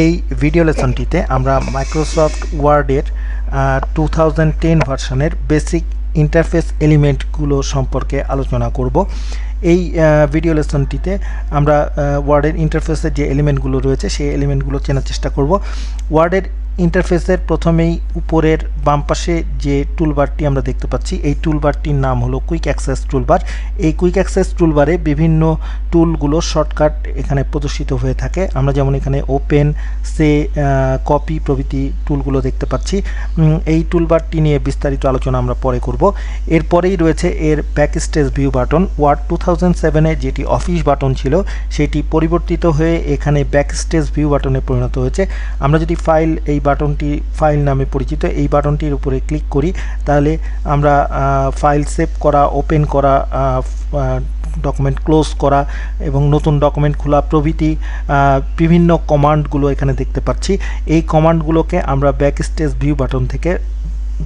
এই ভিডিও লেসনটিতে আমরা মাইক্রোসফট ওয়ার্ডের 2010 ভার্সনের বেসিক ইন্টারফেস এলিমেন্টগুলো সম্পর্কে আলোচনা করব। এই ভিডিও লেসনটিতে আমরা ওয়ার্ডের ইন্টারফেসের যে এলিমেন্টগুলো রয়েছে সেই এলিমেন্টগুলো চেনার চেষ্টা করব। ওয়ার্ডের ইন্টারফেসের প্রথমেই উপরের বাম পাশে যে টুলবারটি আমরা দেখতে পাচ্ছি, এই টুলবারটির নাম হলো কুইক অ্যাক্সেস টুলবার। এই কুইক অ্যাক্সেস টুলবারে বিভিন্ন টুলগুলো শর্টকাট এখানে প্রদর্শিত হয়ে থাকে। আমরা যেমন এখানে ওপেন, সে, কপি প্রভৃতি টুলগুলো দেখতে পাচ্ছি। এই টুলবারটি নিয়ে বিস্তারিত আলোচনা আমরা পরে করব। এরপরেই রয়েছে এর ব্যাকস্টেজ ভিউ বাটন। ওয়ার্ড 2007-এ যেটি অফিস বাটন ছিল সেটি পরিবর্তিত হয়ে এখানে ব্যাকস্টেজ ভিউ বাটনে পরিণত হয়েছে। আমরা যদি এই বাটনটি ফাইল নামে পরিচিত এই বাটনটির উপরে ক্লিক করি তাহলে আমরা ফাইল সেভ করা, ওপেন করা, ডকুমেন্ট ক্লোজ করা এবং নতুন ডকুমেন্ট খোলা প্রভৃতি বিভিন্ন কমান্ডগুলো এখানে দেখতে পাচ্ছি। এই কমান্ডগুলোকে আমরা ব্যাকস্টেজ ভিউ বাটন থেকে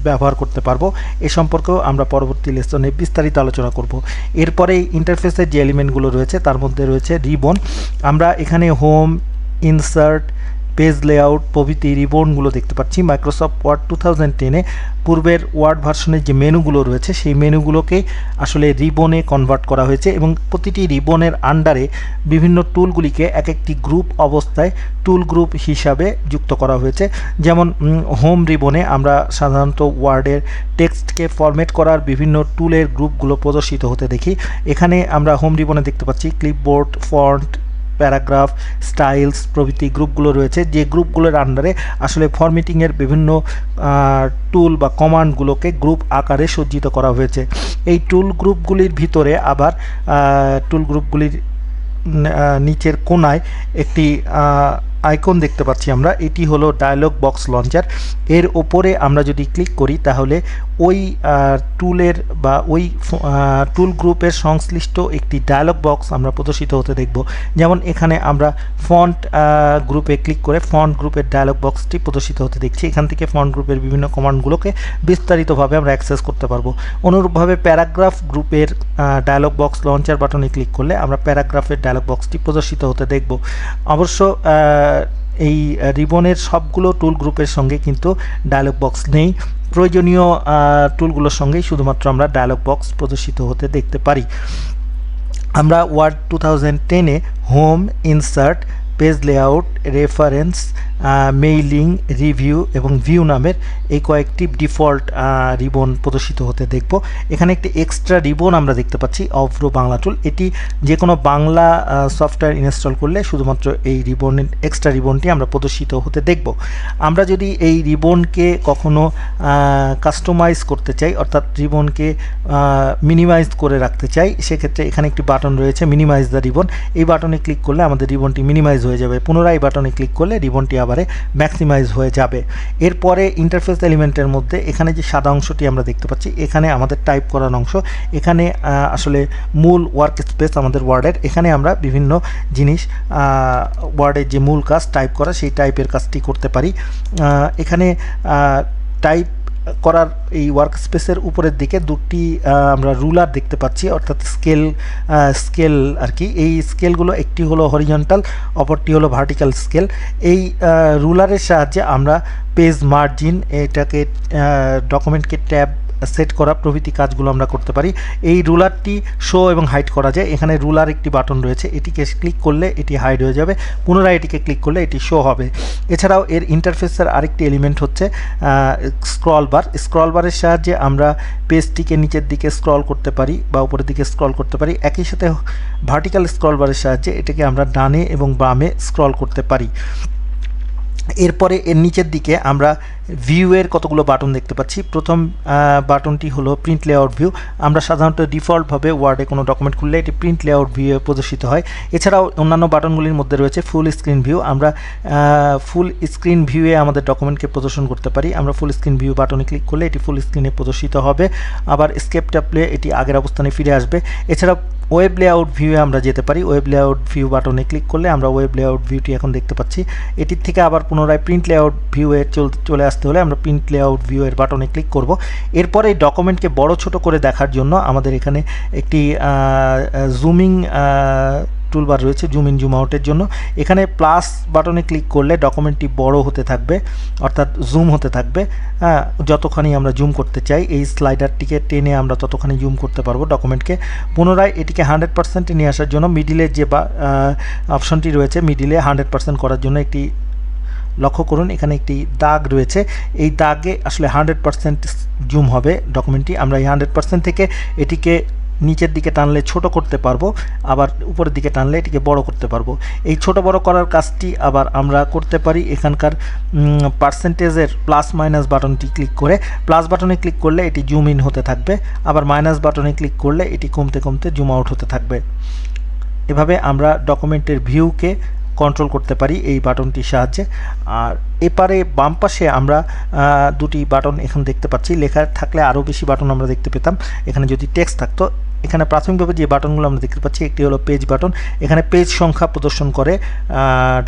ব্যবহার করতে পারবো। এ সম্পর্কেও আমরা পরবর্তী লেসনে বিস্তারিত আলোচনা করব। এরপরে ইন্টারফেসের যে এলিমেন্টগুলো রয়েছে তার মধ্যে রয়েছে রিবন। আমরা এখানে হোম, ইনসার্ট, পেজ লেআউট প্রভৃতি রিবনগুলো দেখতে পাচ্ছি। মাইক্রোসফট ওয়ার্ড 2010-এ পূর্বের ওয়ার্ড ভার্সনের যে মেনুগুলো রয়েছে সেই মেনুগুলোকে আসলে রিবনে কনভার্ট করা হয়েছে এবং প্রতিটি রিবনের আন্ডারে বিভিন্ন টুলগুলিকে এক একটি গ্রুপ অবস্থায় টুল গ্রুপ হিসাবে যুক্ত করা হয়েছে। যেমন হোম রিবনে আমরা সাধারণত ওয়ার্ডের টেক্সটকে ফরম্যাট করার বিভিন্ন টুলের গ্রুপগুলো প্রদর্শিত হতে দেখি। এখানে আমরা হোম রিবনে দেখতে পাচ্ছি ক্লিপবোর্ড, ফন্ট, প্যারাগ্রাফ, স্টাইলস প্রভৃতি গ্রুপগুলো রয়েছে, যে গ্রুপগুলোর আন্ডারে আসলে ফরম্যাটিংয়ের বিভিন্ন টুল বা কমান্ডগুলোকে গ্রুপ আকারে সজ্জিত করা হয়েছে। এই টুল গ্রুপগুলির ভিতরে আবার টুল গ্রুপগুলির নিচের কোনায় একটি আইকন দেখতে পাচ্ছি আমরা, এটি হলো ডায়লগ বক্স লঞ্চার। এর ওপরে আমরা যদি ক্লিক করি তাহলে ওই টুলের বা ওই টুল গ্রুপের সংশ্লিষ্ট একটি ডায়লগ বক্স আমরা প্রদর্শিত হতে দেখব। যেমন এখানে আমরা ফন্ট গ্রুপে ক্লিক করে ফন্ট গ্রুপের ডায়লগ বক্সটি প্রদর্শিত হতে দেখছি। এখান থেকে ফন্ট গ্রুপের বিভিন্ন কমান্ডগুলোকে বিস্তারিতভাবে আমরা অ্যাক্সেস করতে পারবো। অনুরূপভাবে প্যারাগ্রাফ গ্রুপের ডায়লগ বক্স লঞ্চার বাটনে ক্লিক করলে আমরা প্যারাগ্রাফের ডায়লগ বক্সটি প্রদর্শিত হতে দেখব। অবশ্য এই রিবনের সবগুলো টুল গ্রুপের সঙ্গে কিন্তু ডায়লগ বক্স নেই। প্রয়োজনীয় টুলগুলোর সঙ্গেই শুধুমাত্র আমরা ডায়লগ বক্স প্রদর্শিত হতে দেখতে পারি। আমরা ওয়ার্ড 2010-এ home, insert, page layout, reference, mailing, review এবং ভিউ নামের এই কয়েকটি ডিফল্ট রিবন প্রদর্শিত হতে দেখব। এখানে একটি এক্সট্রা রিবন আমরা দেখতে পাচ্ছি, অভ্র বাংলা টুল। এটি যে কোনো বাংলা সফটওয়্যার ইনস্টল করলে শুধুমাত্র এই রিবনের এক্সট্রা রিবনটি আমরা প্রদর্শিত হতে দেখব। আমরা যদি এই রিবনকে কখনো কাস্টমাইজ করতে চাই, অর্থাৎ রিবনকে মিনিমাইজ করে রাখতে চাই, সেক্ষেত্রে এখানে একটি বাটন রয়েছে মিনিমাইজ দ্য রিবন। এই বাটনে ক্লিক করলে আমাদের রিবনটি মিনিমাইজ হয়ে যাবে। পুনরায় বাটনে ক্লিক করলে রিবনটি আবার ম্যাক্সিমাইজ হয়ে যাবে। এরপরে ইন্টারফেস এলিমেন্টের মধ্যে এখানে যে সাদা অংশটি আমরা দেখতে পাচ্ছি, এখানে আমাদের টাইপ করার অংশ। এখানে আসলে মূল ওয়ার্ক স্পেস আমাদের ওয়ার্ডের। এখানে আমরা বিভিন্ন জিনিস ওয়ার্ডের যে মূল কাজ টাইপ করা সেই টাইপের কাজটি করতে পারি। এখানে টাইপ করার এই ওয়ার্ক স্পেসের উপরের দিকে দুটি আমরা রুলার দেখতে পাচ্ছি, অর্থাৎ স্কেল আর কি। এই স্কেলগুলো একটি হলো হরিজন্টাল, অপরটি হলো ভার্টিক্যাল স্কেল। এই রুলারের সাহায্যে আমরা পেজ মার্জিন, এটাকে ডকুমেন্টকে ট্যাব সেট করা প্রভৃতি কাজগুলো আমরা করতে পারি। এই রুলারটি শো এবং হাইড করা যায়। এখানে রুলার একটি বাটন রয়েছে, এটিকে ক্লিক করলে এটি হাইড হয়ে যাবে, পুনরায় এটিকে ক্লিক করলে এটি শো হবে। এছাড়াও এর ইন্টারফেসের আরেকটি এলিমেন্ট হচ্ছে স্ক্রল বার। স্ক্রল বারের সাহায্যে আমরা পেজটিকে নিচের দিকে স্ক্রল করতে পারি বা উপরের দিকে স্ক্রল করতে পারি। একই সাথে ভার্টিক্যাল স্ক্রল বারের সাহায্যে এটাকে আমরা ডানে এবং বামে স্ক্রল করতে পারি। এরপরে এর নিচের দিকে আমরা ভিউয়ের কতগুলো বাটন দেখতে পাচ্ছি। প্রথম বাটনটি হলো প্রিন্ট লেআউট ভিউ। আমরা সাধারণত ডিফল্টভাবে ওয়ার্ডে কোনো ডকুমেন্ট খুললে এটি প্রিন্ট লেআউট ভিউয়ে প্রদর্শিত হয়। এছাড়াও অন্যান্য বাটনগুলির মধ্যে রয়েছে ফুল স্ক্রিন ভিউ। আমরা ফুল স্ক্রিন ভিউয়ে আমাদের ডকুমেন্টকে প্রদর্শন করতে পারি। আমরা ফুল স্ক্রিন ভিউ বাটনে ক্লিক করলে এটি ফুল স্ক্রিনে প্রদর্শিত হবে। আবার এস্কেপ ট্যাপলে এটি আগের অবস্থানে ফিরে আসবে। এছাড়া ওয়েব লেআউট ভিউয়ে আমরা যেতে পারি। ওয়েব লেআউট ভিউ বাটনে ক্লিক করলে আমরা ওয়েব লেআউট ভিউটি এখন দেখতে পাচ্ছি। এটির থেকে আবার পুনরায় প্রিন্ট লেআউট ভিউয়ে চলে আসতে হলে আমরা প্রিন্ট লেআউট ভিউয়ের বাটনে ক্লিক করব। এরপরে এই ডকুমেন্টকে বড় ছোট করে দেখার জন্য আমাদের এখানে একটি জুমিং টুলবার রয়েছে জুম ইন জুম আউটের জন্য। এখানে প্লাস বাটনে ক্লিক করলে ডকুমেন্টটি বড় হতে থাকবে, অর্থাৎ জুম হতে থাকবে। হ্যাঁ, যতখানি আমরা জুম করতে চাই এই স্লাইডারটিকে টেনে আমরা ততখানি জুম করতে পারবো ডকুমেন্টকে। পুনরায় এটিকে 100%-এ নিয়ে আসার জন্য মিডিলের যে অপশনটি রয়েছে, মিডিলে 100% করার জন্য একটি লক্ষ্য করুন এখানে একটি দাগ রয়েছে, এই দাগে আসলে 100% জুম হবে ডকুমেন্টটি। আমরা এই 100% থেকে এটিকে নিচের দিকে টানলে ছোট করতে পারবো, আবার উপরের দিকে টানলে এটিকে বড় করতে পারবো। এই ছোট বড় করার কাজটি আবার আমরা করতে পারি এখানকার পার্সেন্টেজের প্লাস মাইনাস বাটনটি ক্লিক করে। প্লাস বাটনে ক্লিক করলে এটি জুম ইন হতে থাকবে, আবার মাইনাস বাটনে ক্লিক করলে এটি কমতে কমতে জুম আউট হতে থাকবে। এভাবে আমরা ডকুমেন্টের ভিউকে কন্ট্রোল করতে পারি এই বাটনটির সাহায্যে। আর এপারে বাম পাশে আমরা দুটি বাটন এখন দেখতে পাচ্ছি, লেখা থাকলে আরও বেশি বাটন আমরা দেখতে পেতাম। এখানে যদি টেক্সট থাকতো, এখানে প্রাথমিকভাবে যে বাটনগুলো আমরা দেখতে পাচ্ছি একটি হলো পেজ বাটন, এখানে পেজ সংখ্যা প্রদর্শন করে,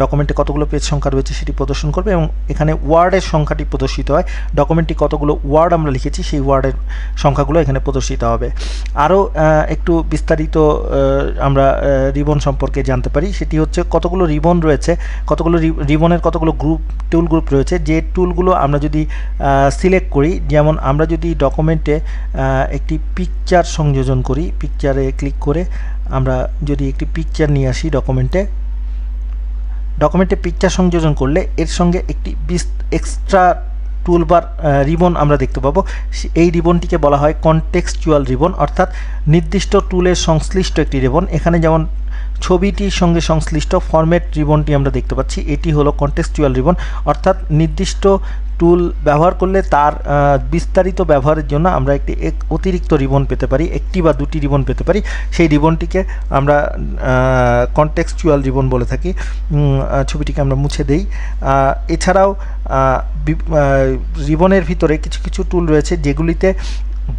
ডকুমেন্টে কতগুলো পেজ সংখ্যা রয়েছে সেটি প্রদর্শন করবে, এবং এখানে ওয়ার্ডের সংখ্যাটি প্রদর্শিত হয়, ডকুমেন্টটি কতগুলো ওয়ার্ড আমরা লিখেছি সেই ওয়ার্ডের সংখ্যাগুলো এখানে প্রদর্শিত হবে। আরও একটু বিস্তারিত আমরা রিবন সম্পর্কে জানতে পারি, সেটি হচ্ছে কতগুলো রিবন রয়েছে, কতগুলো রিবনের কতগুলো টুল গ্রুপ রয়েছে। যে টুলগুলো আমরা যদি সিলেক্ট করি, যেমন আমরা যদি ডকুমেন্টে একটি পিকচার সংযোজন করি, পিকচারে ক্লিক করে আমরা যদি একটি পিকচার নিয়ে আসি ডকুমেন্টে পিকচার সংযোজন করলে এর সঙ্গে একটি এক্সট্রা টুলবার রিবন আমরা দেখতে পাবো। এই রিবনটিকে বলা হয় কনটেক্সচুয়াল রিবন, অর্থাৎ নির্দিষ্ট টুলের সংশ্লিষ্ট একটি রিবন। এখানে যেমন ছবিটির সঙ্গে সংশ্লিষ্ট ফরম্যাট রিবনটি আমরা দেখতে পাচ্ছি, এটি হলো কনটেক্সচুয়াল রিবন, অর্থাৎ নির্দিষ্ট টুল ব্যবহার করলে তার বিস্তারিত ব্যবহারের জন্য আমরা একটি অতিরিক্ত রিবন পেতে পারি, একটি বা দুটি রিবন পেতে পারি। সেই রিবনটিকে আমরা কনটেক্সচুয়াল রিবন বলে থাকি। ছবিটিকে আমরা মুছে দেই। এছাড়াও রিবনের ভিতরে কিছু কিছু টুল রয়েছে যেগুলিতে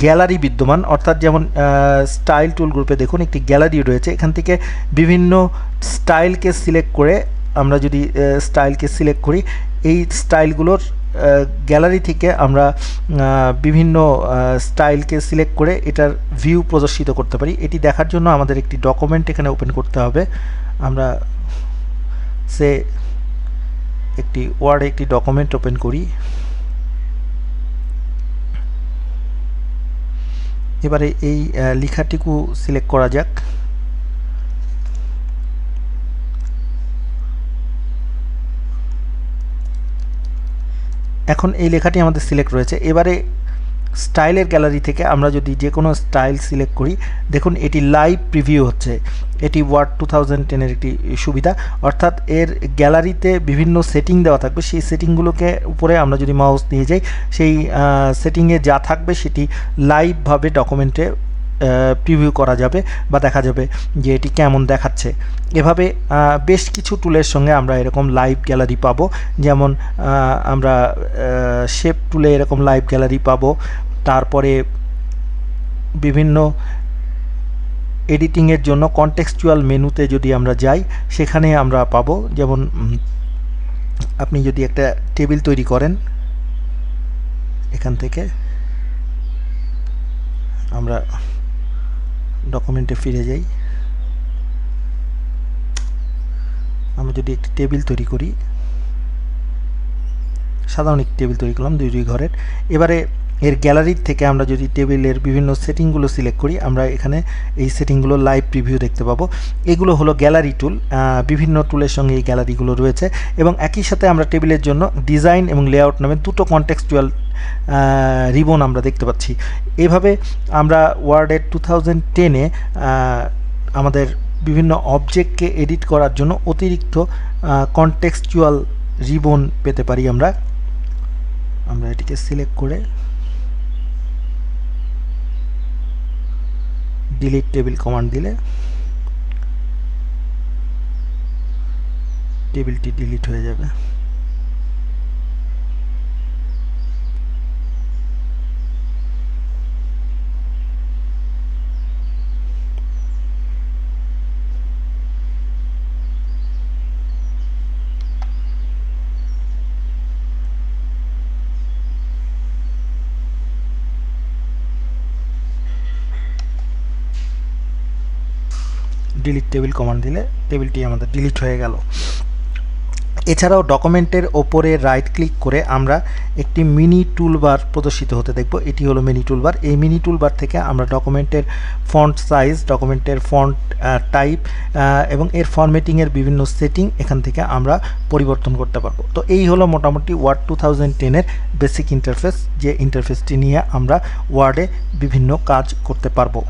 গ্যালারি বিদ্যমান, অর্থাৎ যেমন স্টাইল টুল গ্রুপে দেখুন একটি গ্যালারি রয়েছে, এখান থেকে বিভিন্ন স্টাইলকে সিলেক্ট করে আমরা যদি স্টাইলকে সিলেক্ট করি, এই স্টাইলগুলোর গ্যালারি থেকে আমরা বিভিন্ন স্টাইলকে সিলেক্ট করে এটার ভিউ প্রদর্শিত করতে পারি। এটি দেখার জন্য আমাদের একটি ডকুমেন্ট এখানে ওপেন করতে হবে। আমরা একটি ওয়ার্ডে একটি ডকুমেন্ট ওপেন করি। এবারে এই লেখাটিকে সিলেক্ট করা যাক। এখন এই লেখাটি আমাদের সিলেক্ট রয়েছে। এবারে স্টাইলের গ্যালারি থেকে আমরা যদি যে কোনো স্টাইল সিলেক্ট করি, দেখুন এটি লাইভ প্রিভিউ হচ্ছে। এটি ওয়ার্ড 2010-এর একটি সুবিধা, অর্থাৎ এর গ্যালারিতে বিভিন্ন সেটিং দেওয়া থাকবে, সেই সেটিংগুলোকে উপরে আমরা যদি মাউস নিয়ে যাই, সেই সেটিংয়ে যা থাকবে সেটি লাইভভাবে ডকুমেন্টে প্রিভিউ করা যাবে বা দেখা যাবে যে এটি কেমন দেখাচ্ছে। এভাবে বেশ কিছু টুলের সঙ্গে আমরা এরকম লাইভ গ্যালারি পাবো, যেমন আমরা শেপ টুলে এরকম লাইভ গ্যালারি পাবো। তারপরে বিভিন্ন এডিটিংয়ের জন্য কনটেক্সচুয়াল মেনুতে যদি আমরা যাই, সেখানে আমরা পাবো, যেমন আপনি যদি একটা টেবিল তৈরি করেন, এখান থেকে আমরা ডকুমেন্টে ফিরে যাই, আমরা যদি একটি টেবিল তৈরি করি, সাধারণ একটি টেবিল তৈরি করলাম দুই ঘরের। এবারে এর গ্যালারির থেকে আমরা যদি টেবিলের বিভিন্ন সেটিংগুলো সিলেক্ট করি, আমরা এখানে এই সেটিংগুলো লাইভ প্রিভিউ দেখতে পাবো। এগুলো হলো গ্যালারি টুল, বিভিন্ন টুলের সঙ্গে এই গ্যালারিগুলো রয়েছে, এবং একই সাথে আমরা টেবিলের জন্য ডিজাইন এবং লেআউট নামে দুটো কনটেক্সচুয়াল রিবন আমরা দেখতে পাচ্ছি। এইভাবে আমরা ওয়ার্ডের 2010-এ আমাদের বিভিন্ন অবজেক্টকে এডিট করার জন্য অতিরিক্ত কনটেক্সচুয়াল রিবন পেতে পারি। আমরা এটিকে সিলেক্ট করে ডিলিট টেবিল কমান্ড দিলে টেবিলটি ডিলিট হয়ে যাবে। ডিলিট টেবিল কমান্ড দিলে টেবিলটি আমাদের ডিলিট হয়ে গেল। এছাড়াও ডকুমেন্টের ওপরে রাইট ক্লিক করে আমরা একটি মিনি টুলবার প্রদর্শিত হতে দেখব। এটি হলো মিনি টুলবার। এই মিনি টুলবার থেকে আমরা ডকুমেন্টের ফন্ট সাইজ, ডকুমেন্টের ফন্ট টাইপ এবং এর ফরম্যাটিংয়ের বিভিন্ন সেটিং এখান থেকে আমরা পরিবর্তন করতে পারবো। তো এই হলো মোটামুটি ওয়ার্ড 2010-এর বেসিক ইন্টারফেস, যে ইন্টারফেসটি নিয়ে আমরা ওয়ার্ডে বিভিন্ন কাজ করতে পারবো।